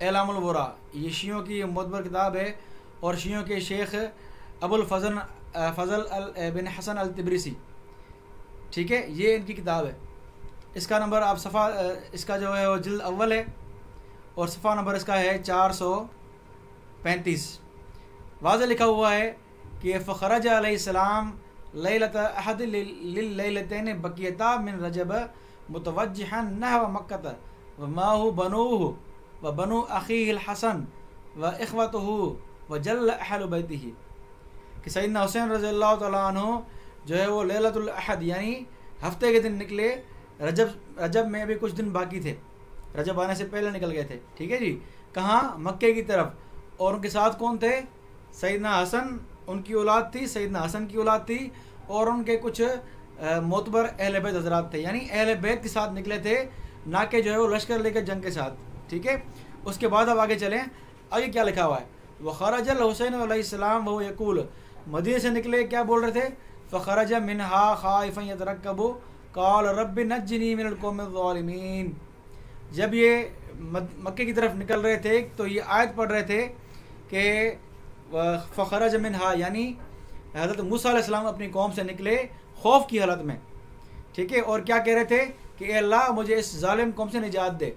اعلام الورا، یہ شیعوں کی معتبر کتاب ہے، اور شیعوں کے شیخ ابو الفضل بن حسن التبریسی، ٹھیک ہے، یہ ان کی کتاب ہے۔ اس کا نمبر آپ صفحہ، اس کا جو ہے وہ جلد اول ہے، اور صفحہ نمبر اس کا ہے 435۔ واضح لکھا ہوا ہے کہ فخرج علیہ السلام لیلۃ احد للیلتین بقیتا من رجب متوجہا نحو مکۃ ومعہ بنوہ وبنو اخیہ الحسن واخوتہ وجل اہل بیتہ، کہ سیدنا حسین رضی اللہ تعالیٰ عنہ جو ہے وہ لیلۃ الاحد یعنی ہفتے کے دن نکلے، رجب میں ابھی کچھ دن باقی تھے، رجب آنے سے پہلے نکل گئے تھے، ٹھیک ہے جی، کہاں؟ مکے کی طرف، اور ان کے ساتھ کون تھے؟ سیدنا حسن، ان کی اولاد تھی، سیدنا حسن کی اولاد تھی، اور ان کے کچھ معتبر اہل بیت حضرات تھے، یعنی اہل بیت کے ساتھ نکلے تھے، نہ کہ جو ہے وہ لشکر لے کے جنگ کے ساتھ، ٹھیک ہے۔ اس کے بعد اب آگے چلیں، آگے کیا لکھا ہوا ہے؟ وخرج الحسین علیہ السلام وہ یقول، مدینہ سے نکلے، کیا بول رہے تھے؟ فخرج منہا خائفا یترقب قال رب نجنی من القوم الظالمین۔ جب یہ مکے کی طرف نکل رہے تھے تو یہ آیت پڑھ رہے تھے کہ فخرج منہا یعنی حضرت موسیٰ علیہ السلام اپنی قوم سے نکلے خوف کی حالت میں، ٹھیک ہے، اور کیا کہہ رہے تھے کہ اے اللہ مجھے اس ظالم قوم سے نجات دے۔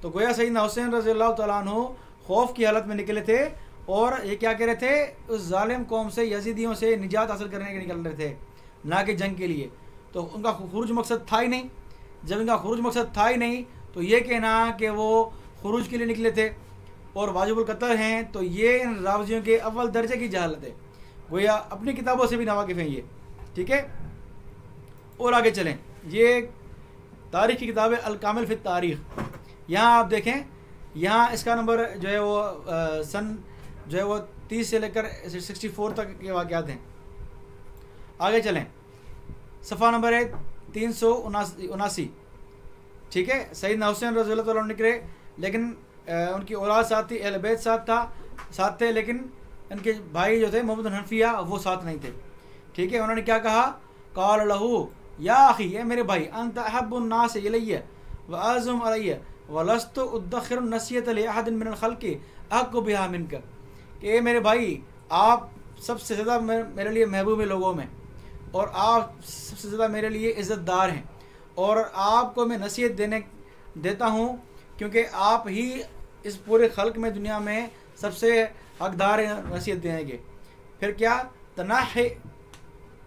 تو گویا سیدنا حسین رضی اللہ تعالیٰ عنہ خوف کی حالت میں نکلے تھے، اور یہ کیا کہہ رہے تھے؟ اس ظالم قوم سے، یزیدیوں سے نجات حاصل کرنے کے نکل رہے تھے، نہ کہ جنگ کے لیے۔ تو ان کا خروج مقصد تھا ہی نہیں، جب ان کا خروج مقصد تھا ہی نہیں تو یہ کہنا کہ وہ خروج کے لیے نکلے تھے اور واجب القتل ہیں، تو یہ ان راوزیوں کے اول درجے کی جہالت ہے، گویا اپنی کتابوں سے بھی ناواقف ہیں یہ، ٹھیک ہے۔ اور آگے چلیں، یہ تاریخ کی کتاب ہے الکامل فی التاریخ، یہاں آپ دیکھیں، یہاں اس کا نمبر جو ہے وہ سن جو ہے وہ 30 سے لے کر 64 تک کے واقعات ہیں۔ آگے چلیں، صفحہ نمبر ہے 379، ٹھیک ہے۔ سیدنا حسین رضی اللہ عنہ نکلے، لیکن ان کی اولاد ساتھ تھی، اہل بیت ساتھ تھے، لیکن ان کے بھائی جو تھے محمد حنفیہ وہ ساتھ نہیں تھے، ٹھیک ہے۔ انہوں نے کیا کہا؟ قال لہو یا اخی، اے میرے بھائی، انت احب الناس الی واعظم علی ولست ادخر النصیحۃ لاحد من الخلق احق بها منک، کہ اے میرے بھائی، آپ سب سے زیادہ میرے لیے محبوب ہیں لوگوں میں، اور آپ سب سے زیادہ میرے لیے عزت دار ہیں، اور آپ کو میں نصیحت دیتا ہوں کیونکہ آپ ہی اس پورے خلق میں، دنیا میں سب سے حقدار ہیں نصیحت دینے کے۔ پھر کیا؟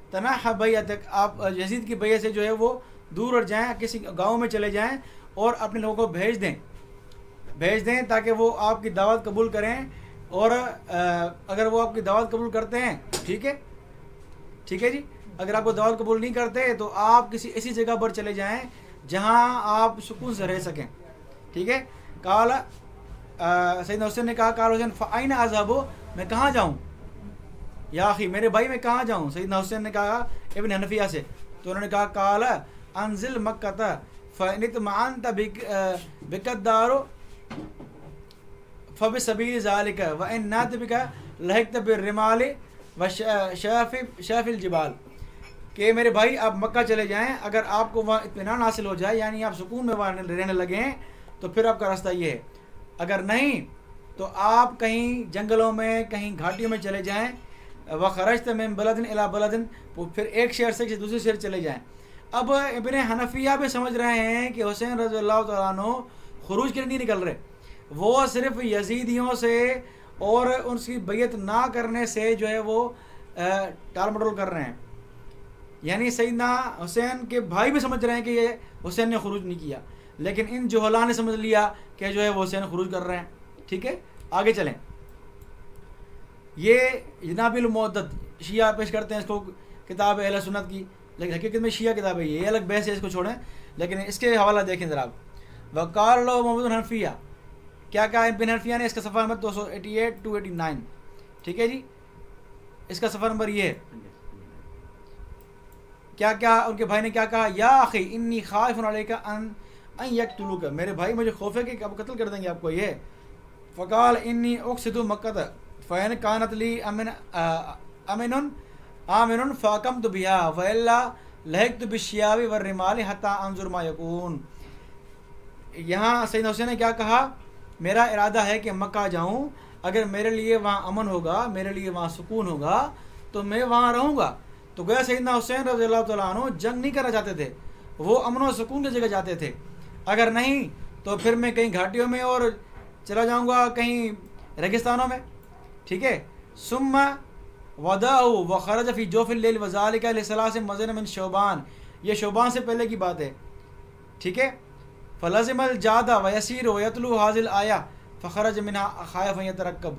تناح بیعتک، آپ یزید کی بیعت سے جو ہے وہ دور ہٹ جائیں، کسی گاؤں میں چلے جائیں اور اپنے لوگوں کو بھیج دیں تاکہ وہ آپ کی دعوت قبول کریں، اور اگر وہ آپ کی دعوت قبول کرتے ہیں ٹھیک ہے جی، اگر آپ کو دعوت قبول نہیں کرتے تو آپ کسی ایسی جگہ پر چلے جائیں جہاں آپ سکون سے رہ سکیں، ٹھیک ہے۔ قال سیدنا حسین نے کہا، قال حسین فأین اذهب، میں کہاں جاؤں یا اخی، میرے بھائی میں کہاں جاؤں؟ سیدنا حسین نے کہا ابن حنفیہ سے، تو انہوں نے کہا قال انزل مکۃ فإن اطمأنت بک الدار فبسبیل ذلک وإن نأت بک لحقت بالرمال وشاف الجبال، کہ میرے بھائی آپ مکہ چلے جائیں، اگر آپ کو وہاں اطمینان حاصل ہو جائے، یعنی آپ سکون میں وہاں رہنے لگیں، تو پھر آپ کا راستہ یہ ہے، اگر نہیں تو آپ کہیں جنگلوں میں، کہیں گھاٹیوں میں چلے جائیں، وخرجت من بلد الی بلد، پھر ایک شہر سے دوسرے شہر چلے جائیں۔ اب ابن حنفیہ بھی سمجھ رہے ہیں کہ حسین رضی اللہ تعالیٰ عنہ خروج کے لیے نہیں نکل رہے، وہ صرف یزیدیوں سے اور ان کی بیعت نہ کرنے سے جو ہے وہ ٹال مٹول کر رہے ہیں، یعنی سیدنا حسین کے بھائی بھی سمجھ رہے ہیں کہ یہ حسین نے خروج نہیں کیا، لیکن ان جہلاء نے سمجھ لیا کہ جو ہے وہ حسین خروج کر رہے ہیں، ٹھیک ہے۔ آگے چلیں، یہ جناب المعدد شیعہ پیش کرتے ہیں اس کو، کتاب اہل سنت کی، لیکن حقیقت میں شیعہ کتاب ہے، یہ الگ بحث ہے، اس کو چھوڑیں، لیکن اس کے حوالہ دیکھیں ذرا۔ وقال لو محمد حنفیہ، کیا کہا ابن حنفیہ نے؟ اس کا صفحہ نمبر 288 289، ٹھیک ہے جی، اس کا صفحہ نمبر یہ ہے۔ کیا ان کے بھائی نے کیا کہا؟ یا اخی انی خائف علیک ان یقتلوک، میرے بھائی مجھے خوف ہے کہ اب قتل کر دیں گے آپ کو۔ یہ فقال انی اقصد مکۃ فإن كانت لي آمن فاقمت بها والا لحقت بالشیاب والرمال حتى انظر ما يكون۔ یہاں سیدنا حسین نے کیا کہا میرا ارادہ ہے کہ مکہ جاؤں، اگر میرے لیے وہاں امن ہوگا، میرے لیے وہاں سکون ہوگا تو میں وہاں رہوں گا۔ تو گویا سیدنا حسین رضی اللہ تعالیٰ عنہ جنگ نہیں کرنا چاہتے تھے، وہ امن و سکون کی جگہ جاتے تھے۔ اگر نہیں تو پھر میں کہیں گھاٹیوں میں اور چلا جاؤں گا، کہیں ریگستانوں میں، ٹھیک ہے۔ ثم ودعوا وخرج فی جوف اللیل وذلک لثلاث مضر من شعبان، یہ شعبان سے پہلے کی بات ہے، ٹھیک ہے۔ فلزم الجاد ویسیر ویتلو هذه الآیہ فخرج منها خائفا یترقب،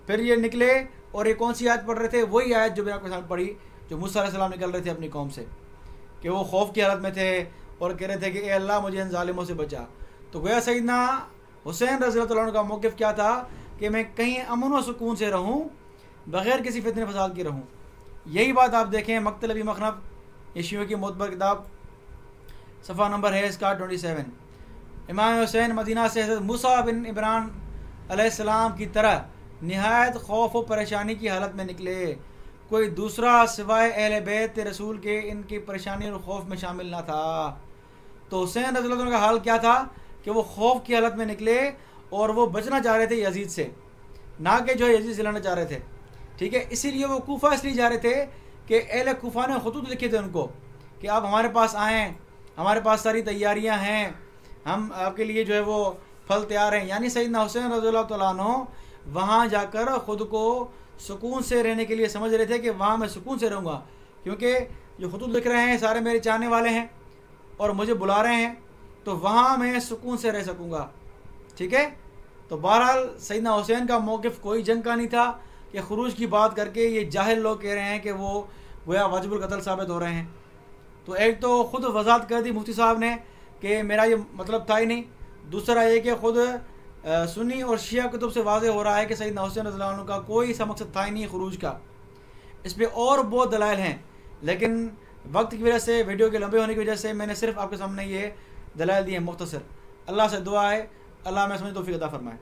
پھر یہ نکلے اور یہ کون سی آیت پڑھ رہے تھے؟ وہی آیت جو میں آپ کے ساتھ پڑھی، جو موسیٰ علیہ السلام نکل رہے تھے اپنی قوم سے، کہ وہ خوف کی حالت میں تھے اور کہہ رہے تھے کہ اے اللہ مجھے ان ظالموں سے بچا۔ تو گویا سیدنا حسین رضی اللہ عنہ کا موقف کیا تھا کہ میں کہیں امن و سکون سے رہوں، بغیر کسی فتنے فساد کی رہوں۔ یہی بات آپ دیکھیں مقتل ابی مخنف، یہ شیعوں کی معتبر کتاب، صفحہ نمبر ہے اس کا 27۔ امام حسین مدینہ سے حضرت موسیٰ بن عمران علیہ السلام کی طرح نہایت خوف و پریشانی کی حالت میں نکلے، کوئی دوسرا سوائے اہل بیت رسول کے ان کی پریشانی اور خوف میں شامل نہ تھا۔ تو حسین رضی اللہ عنہ کا حال کیا تھا کہ وہ خوف کی حالت میں نکلے اور وہ بچنا چاہ رہے تھے یزید سے، نہ کہ جو یزید سے لڑنا چاہ رہے تھے، ٹھیک ہے۔ اسی لیے وہ کوفہ اس لیے جا رہے تھے کہ اہل کوفہ نے خطوط لکھے تھے ان کو کہ آپ ہمارے پاس آئیں، ہمارے پاس ساری تیاریاں ہیں، ہم آپ کے لیے جو ہے وہ پھل تیار ہیں۔ یعنی سیدنا حسین رضی اللہ تعالیٰ عنہ وہاں جا کر خود کو سکون سے رہنے کے لیے سمجھ رہے تھے کہ وہاں میں سکون سے رہوں گا، کیونکہ جو خطوط لکھ رہے ہیں سارے میرے چاہنے والے ہیں اور مجھے بلا رہے ہیں، تو وہاں میں سکون سے رہ سکوں گا، ٹھیک ہے۔ تو بہرحال سیدنا حسین کا موقف کوئی جنگ کا نہیں تھا کہ خروج کی بات کر کے یہ جاہل لوگ کہہ رہے ہیں کہ وہ گویا واجب القتل ثابت ہو رہے ہیں۔ تو ایک تو خود وضاحت کر دی مفتی صاحب نے کہ میرا یہ مطلب تھا ہی نہیں، دوسرا یہ کہ خود سنی اور شیعہ کتب سے واضح ہو رہا ہے کہ سیدنا حسین رضی اللہ عنہ کا کوئی ایسا مقصد تھا ہی نہیں خروج کا۔ اس پہ اور بہت دلائل ہیں، لیکن وقت کی وجہ سے، ویڈیو کے لمبے ہونے کی وجہ سے میں نے صرف آپ کے سامنے یہ دلائل دیے ہیں مختصر۔ اللہ سے دعا ہے اللہ میں سمجھ توفیق عطا فرمائے۔